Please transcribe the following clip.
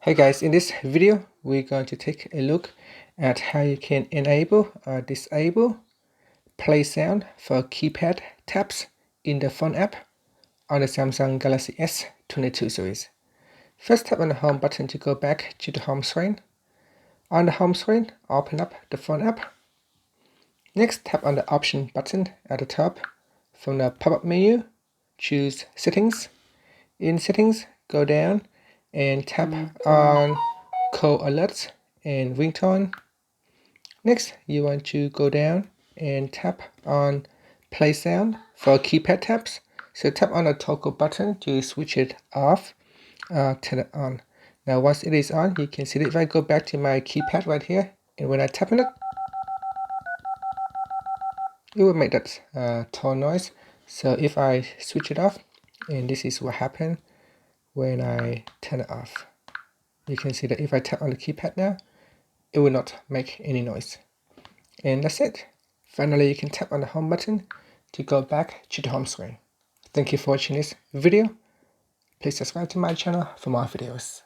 Hey guys, in this video we're going to take a look at how you can enable or disable play sound for keypad taps in the phone app on the Samsung Galaxy S22 series. First, tap on the home button to go back to the home screen. On the home screen, open up the phone app. Next, tap on the option button at the top. From the pop-up menu, choose settings. In settings, go down and tap on call alerts and ringtone. Next, you want to go down and tap on play sound for keypad taps. So tap on the toggle button to switch it off, turn it on. Now once it is on, you can see that if I go back to my keypad right here, and when I tap on it, it will make that tone noise. So if I switch it off, and this is what happened when I turn it off. You can see that if I tap on the keypad now, it will not make any noise. And that's it. Finally, you can tap on the home button to go back to the home screen. Thank you for watching this video. Please subscribe to my channel for more videos.